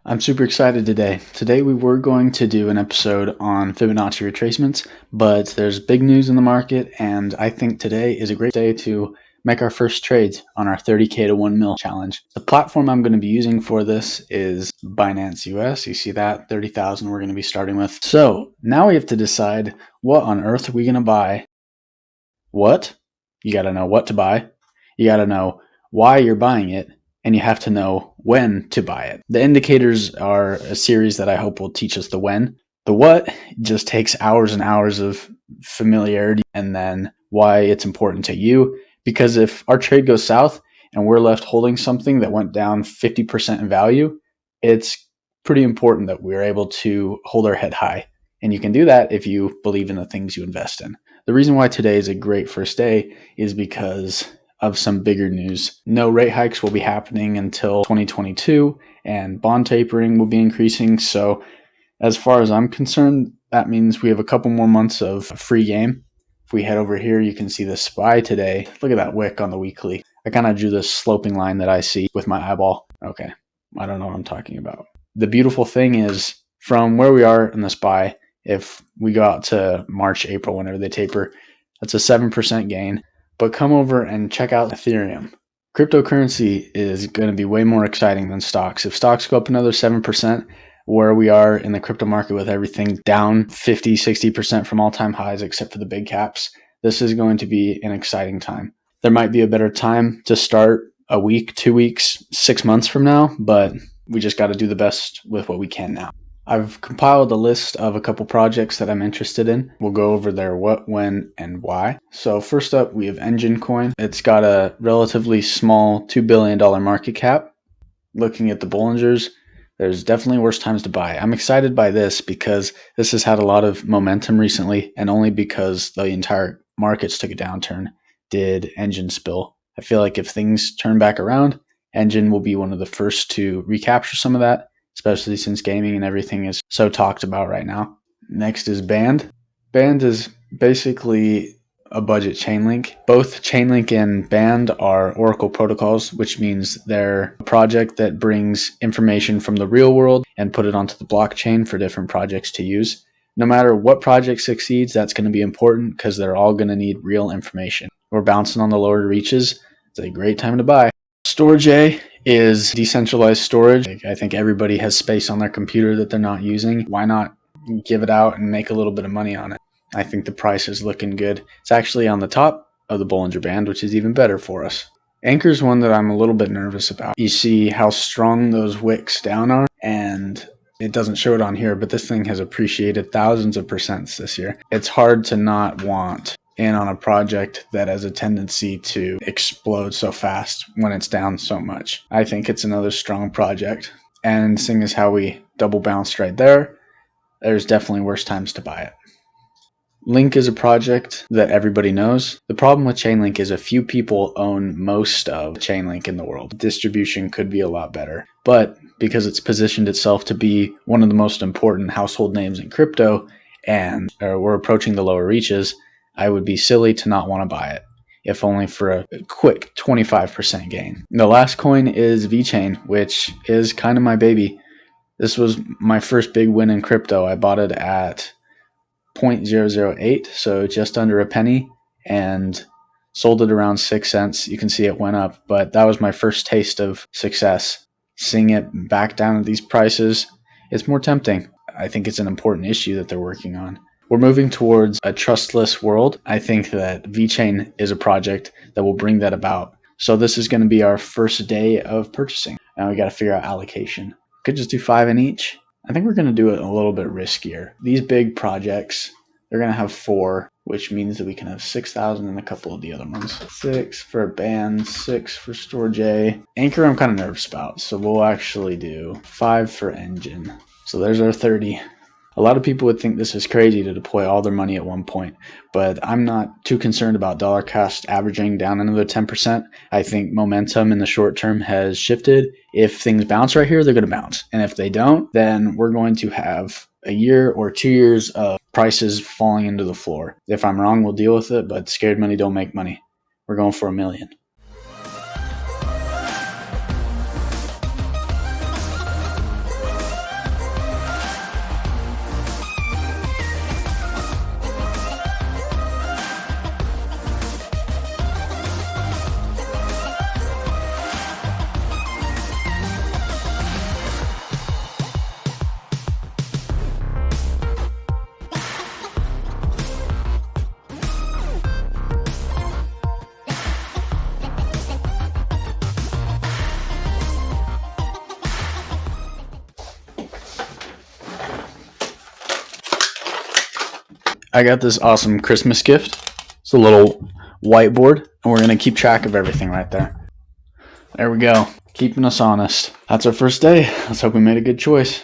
I'm super excited today. Today we were going to do an episode on Fibonacci retracements, but there's big news in the market, and I think today is a great day to make our first trades on our 30K to 1 mil challenge. The platform I'm going to be using for this is Binance US. You see that 30,000 we're going to be starting with. So now we have to decide what on earth are we going to buy. What? You got to know what to buy. You got to know why you're buying it. And you have to know when to buy it. The indicators are a series that I hope will teach us the when. The what just takes hours and hours of familiarity, and then why it's important to you. Because if our trade goes south and we're left holding something that went down 50% in value, it's pretty important that we're able to hold our head high. And you can do that if you believe in the things you invest in. The reason why today is a great first day is because of some bigger news. No rate hikes will be happening until 2022, and bond tapering will be increasing. So as far as I'm concerned, that means we have a couple more months of free game. If we head over here, you can see the SPY today. Look at that wick on the weekly. I kind of drew this sloping line that I see with my eyeball. Okay, I don't know what I'm talking about. The beautiful thing is, from where we are in the SPY, if we go out to March, April, whenever they taper, that's a 7% gain. But come over and check out Ethereum. Cryptocurrency is going to be way more exciting than stocks. If stocks go up another 7%, where we are in the crypto market with everything down 50, 60% from all-time highs except for the big caps, this is going to be an exciting time. There might be a better time to start a week, 2 weeks, 6 months from now, but we just got to do the best with what we can now. I've compiled a list of a couple projects that I'm interested in. We'll go over their what, when, and why. So first up, we have Engine Coin. It's got a relatively small $2 billion market cap. Looking at the Bollingers, there's definitely worse times to buy. I'm excited by this because this has had a lot of momentum recently, and only because the entire markets took a downturn did Engine spill. I feel like if things turn back around, Engine will be one of the first to recapture some of that, especially since gaming and everything is so talked about right now. Next is Band. Band is basically a budget Chainlink. Both Chainlink and Band are Oracle protocols, which means they're a project that brings information from the real world and put it onto the blockchain for different projects to use. No matter what project succeeds, that's going to be important because they're all going to need real information. We're bouncing on the lower reaches. It's a great time to buy. Storage is decentralized storage. I think everybody has space on their computer that they're not using. Why not give it out and make a little bit of money on it? I think the price is looking good. It's actually on the top of the Bollinger Band, which is even better for us. Anchor is one that I'm a little bit nervous about. You see how strong those wicks down are, and it doesn't show it on here, but this thing has appreciated thousands of percents this year. It's hard to not want in on a project that has a tendency to explode so fast when it's down so much. I think it's another strong project. And seeing as how we double bounced right there, there's definitely worse times to buy it. Link is a project that everybody knows. The problem with Chainlink is a few people own most of Chainlink in the world. Distribution could be a lot better. But because it's positioned itself to be one of the most important household names in crypto, and we're approaching the lower reaches, I would be silly to not want to buy it, if only for a quick 25% gain. The last coin is VeChain, which is kind of my baby. This was my first big win in crypto. I bought it at 0.008, so just under a penny, and sold it around 6 cents. You can see it went up, but that was my first taste of success. Seeing it back down at these prices, it's more tempting. I think it's an important issue that they're working on. We're moving towards a trustless world. I think that VeChain is a project that will bring that about. So this is going to be our first day of purchasing. Now we got to figure out allocation. Could just do 5 in each. I think we're going to do it a little bit riskier. These big projects, they're going to have 4, which means that we can have 6,000 in a couple of the other ones. 6 for Band, 6 for Storage. Anchor I'm kind of nervous about, so we'll actually do 5 for Engine. So there's our 30. A lot of people would think this is crazy to deploy all their money at one point, but I'm not too concerned about dollar cost averaging down another 10%. I think momentum in the short term has shifted. If things bounce right here, they're going to bounce. And if they don't, then we're going to have a year or 2 years of prices falling into the floor. If I'm wrong, we'll deal with it, but scared money don't make money. We're going for $1 million. I got this awesome Christmas gift. It's a little whiteboard, and we're going to keep track of everything right there. There we go. Keeping us honest. That's our first day. Let's hope we made a good choice.